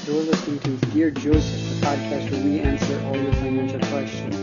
You're listening to Dear Joseph, the podcast where we answer all your financial questions.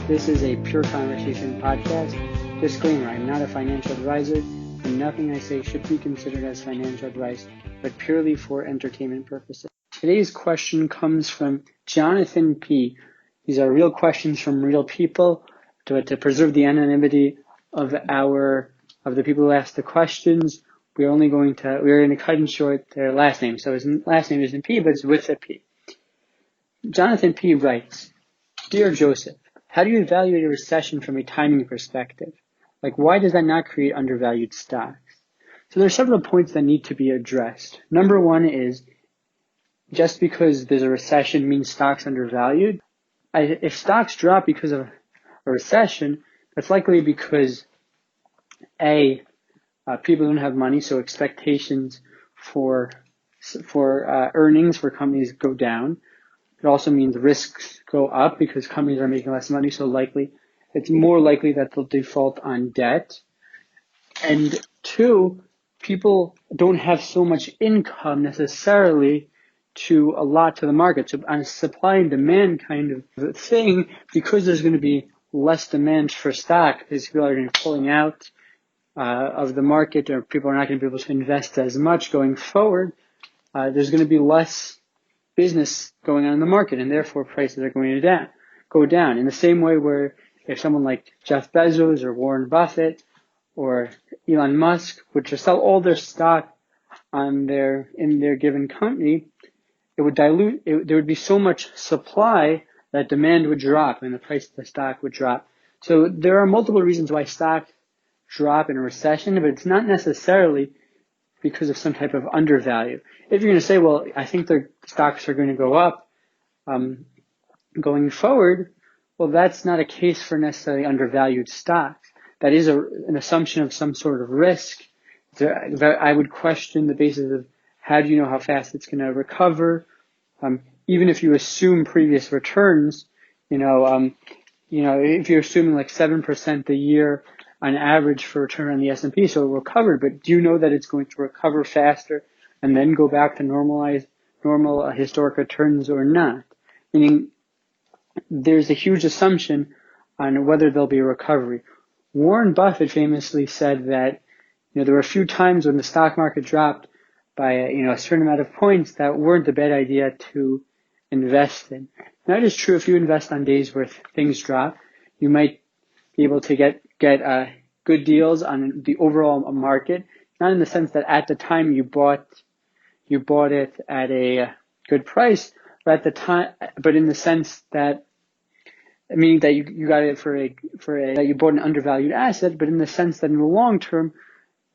This is a pure conversation podcast. Disclaimer, I'm not a financial advisor, and nothing I say should be considered as financial advice, but purely for entertainment purposes. Today's question comes from Jonathan P. These are real questions from real people. To preserve the anonymity of the people who ask the questions, we're going to cut in short their last name. So his last name isn't P, but it's with a P. Jonathan P. writes, Dear Joseph, how do you evaluate a recession from a timing perspective? Like, why does that not create undervalued stocks? So there are several points that need to be addressed. Number one is, just because there's a recession means stocks undervalued. If stocks drop because of a recession, that's likely because people don't have money, so expectations for earnings for companies go down. It also means risks go up because companies are making less money, so it's more likely that they'll default on debt. And two, people don't have so much income necessarily to allot to the market. So on a supply and demand kind of thing, because there's going to be less demand for stock, because people are going to be pulling out of the market, or people are not going to be able to invest as much going forward, there's going to be less business going on in the market, and therefore prices are going to go down. In the same way where if someone like Jeff Bezos or Warren Buffett or Elon Musk were to sell all their stock in their given company, it would dilute. There would be so much supply that demand would drop and the price of the stock would drop. So there are multiple reasons why stocks drop in a recession, but it's not necessarily because of some type of undervalue. If you're going to say, well, I think the stocks are going to go up going forward, well, that's not a case for necessarily undervalued stocks. That is an assumption of some sort of risk. That I would question the basis of how do you know how fast it's going to recover. Even if you assume previous returns, if you're assuming like 7% a year on average for return on the S&P, so it recovered, but do you know that it's going to recover faster and then go back to normal historic returns or not? Meaning, there's a huge assumption on whether there'll be a recovery. Warren Buffett famously said that there were a few times when the stock market dropped by a certain amount of points that weren't a bad idea to invest in. Now, it is true if you invest on days where things drop, you might be able to get good deals on the overall market, not in the sense that at the time you bought it at a good price, but in the sense that, meaning that you got it that you bought an undervalued asset, but in the sense that in the long term,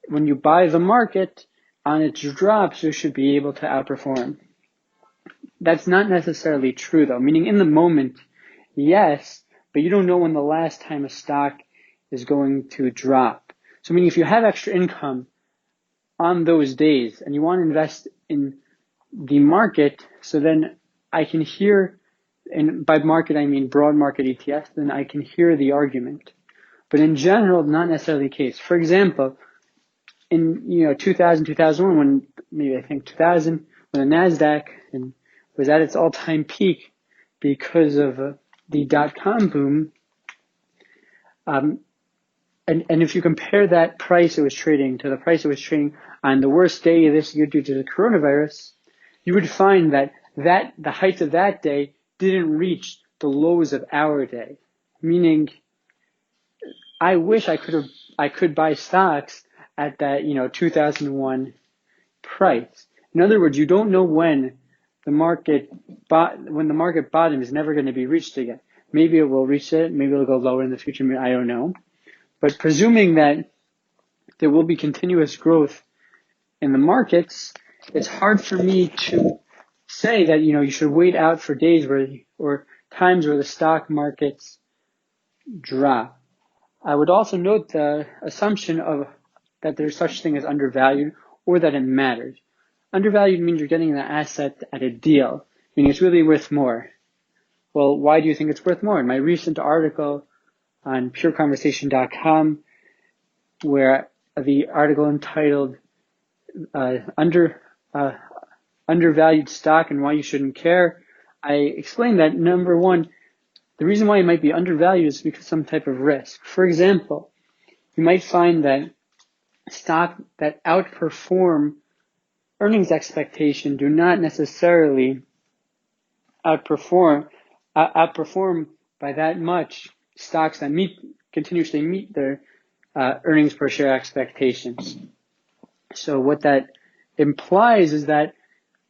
when you buy the market on its drops, you should be able to outperform. That's not necessarily true though, meaning in the moment, yes, but you don't know when the last time a stock is going to drop. So meaning if you have extra income on those days and you want to invest in the market, so then I can hear, and by market I mean broad market ETFs, then I can hear the argument. But in general, not necessarily the case. For example, in 2000, 2001, when the NASDAQ was at its all-time peak because of the dot-com boom, and if you compare that price it was trading to the price it was trading on the worst day of this year due to the coronavirus, you would find that the heights of that day didn't reach the lows of our day. Meaning, I wish I could buy stocks at that 2001 price. In other words, you don't know when the market bottom is never going to be reached again. Maybe it will reach it, maybe it'll go lower in the future, I don't know. But presuming that there will be continuous growth in the markets, it's hard for me to say that you should wait out for days or times where the stock markets drop. I would also note the assumption of that there's such thing as undervalued or that it matters. Undervalued means you're getting an asset at a deal, meaning it's really worth more. Well, why do you think it's worth more? In my recent article on pureconversation.com, where the article entitled undervalued stock and why you shouldn't care, I explained that number one, the reason why it might be undervalued is because of some type of risk. For example, you might find that stock that outperform earnings expectation do not necessarily outperform by that much stocks that continuously meet their earnings per share expectations. So what that implies is that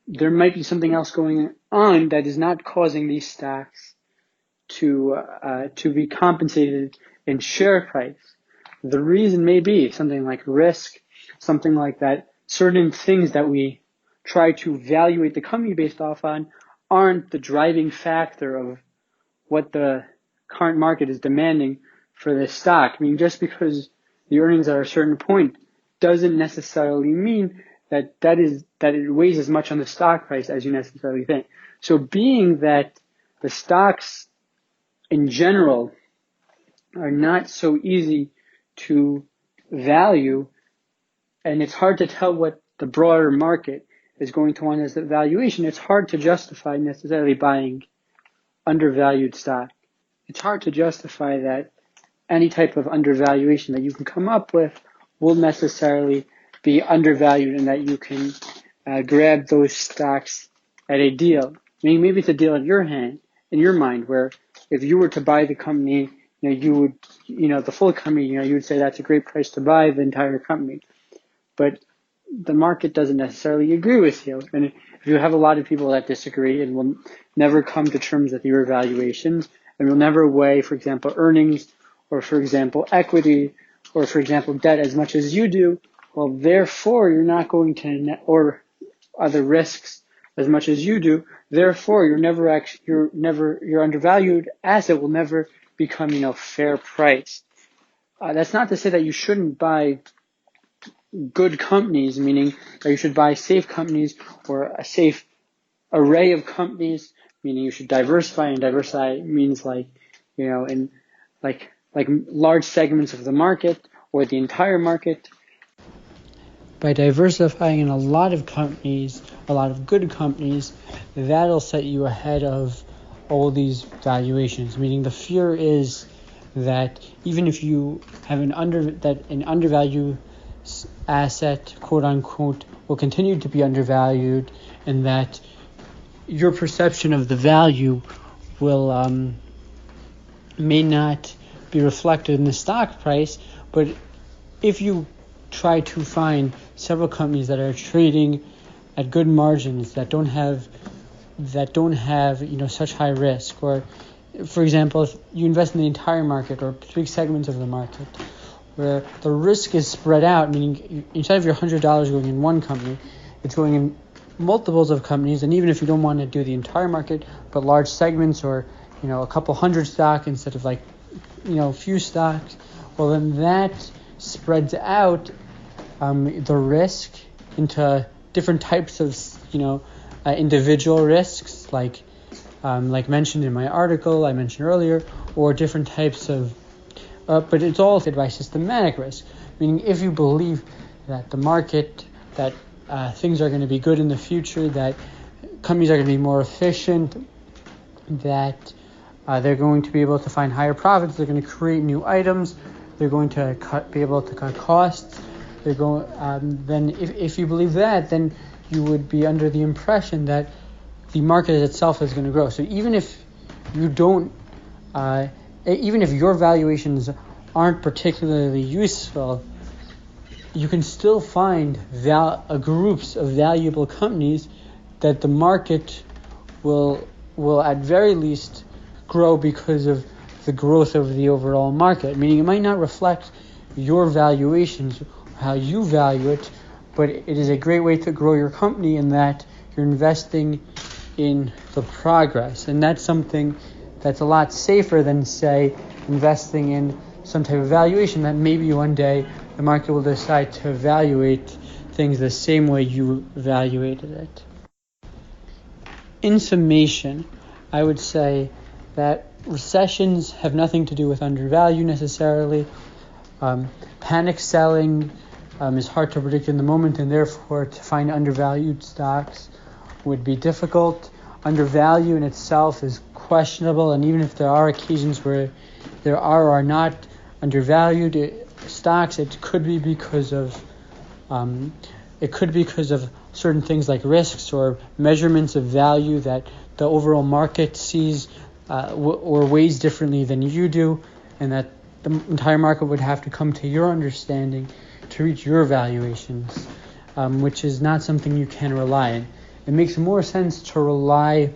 there might be something else going on that is not causing these stocks to be compensated in share price. The reason may be something like risk, something like that. Certain things that we try to evaluate the company based off on aren't the driving factor of what the current market is demanding for this stock. I mean, just because the earnings are at a certain point doesn't necessarily mean that it weighs as much on the stock price as you necessarily think. So being that the stocks in general are not so easy to value, and it's hard to tell what the broader market is going to want as the valuation, it's hard to justify necessarily buying undervalued stock. It's hard to justify that any type of undervaluation that you can come up with will necessarily be undervalued and that you can grab those stocks at a deal. I mean, maybe it's a deal in your mind, where if you were to buy the company, you would, the full company, you would say that's a great price to buy the entire company. But the market doesn't necessarily agree with you. And if you have a lot of people that disagree and will never come to terms with your valuations and will never weigh, for example, earnings or, for example, equity or, for example, debt as much as you do, well, therefore, you're not going to, or other risks as much as you do. Therefore, your undervalued asset will never become, fair price. That's not to say that you shouldn't buy good companies, meaning that you should buy safe companies or a safe array of companies, meaning you should diversify, and diversify means in large segments of the market or the entire market. By diversifying in a lot of companies, a lot of good companies, that'll set you ahead of all these valuations, meaning the fear is that even if you have an undervalued asset, quote unquote, will continue to be undervalued, and that your perception of the value will may not be reflected in the stock price. But if you try to find several companies that are trading at good margins, that don't have such high risk, or for example, if you invest in the entire market or big segments of the market where the risk is spread out, meaning instead of your $100 going in one company, it's going in multiples of companies, and even if you don't want to do the entire market, but large segments or a couple hundred stock instead of few stocks, well then that spreads out the risk into different types of individual risks, like mentioned in my article I mentioned earlier, or different types of but it's all by systematic risk, meaning if you believe that the market, that things are going to be good in the future, that companies are going to be more efficient, that they're going to be able to find higher profits, they're going to create new items, they're going to be able to cut costs, then if you believe that, then you would be under the impression that the market itself is going to grow. So even if you don't even if your valuations aren't particularly useful, you can still find groups of valuable companies that the market will at very least grow because of the growth of the overall market. Meaning it might not reflect your valuations, how you value it, but it is a great way to grow your company in that you're investing in the progress. And that's something that's a lot safer than, say, investing in some type of valuation that maybe one day the market will decide to evaluate things the same way you evaluated it. In summation, I would say that recessions have nothing to do with undervalue necessarily. Panic selling is hard to predict in the moment, and therefore to find undervalued stocks would be difficult. Undervalued in itself is questionable, and even if there are occasions where there are or are not undervalued stocks, it could be because of certain things like risks or measurements of value that the overall market sees or weighs differently than you do, and that the entire market would have to come to your understanding to reach your valuations, which is not something you can rely on. It makes more sense to rely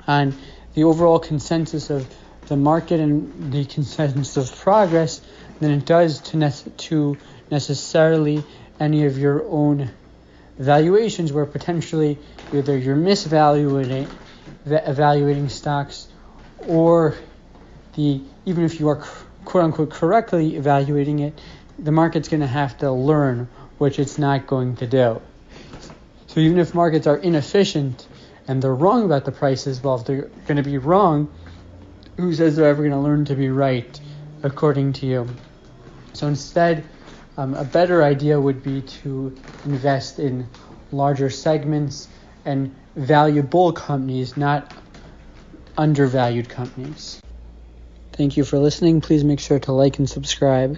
on the overall consensus of the market and the consensus of progress than it does to necessarily any of your own valuations, where potentially either you're evaluating stocks, or even if you are quote unquote correctly evaluating it, the market's going to have to learn, which it's not going to do. So even if markets are inefficient and they're wrong about the prices, well, if they're going to be wrong, who says they're ever going to learn to be right according to you? So instead, a better idea would be to invest in larger segments and valuable companies, not undervalued companies. Thank you for listening. Please make sure to like and subscribe.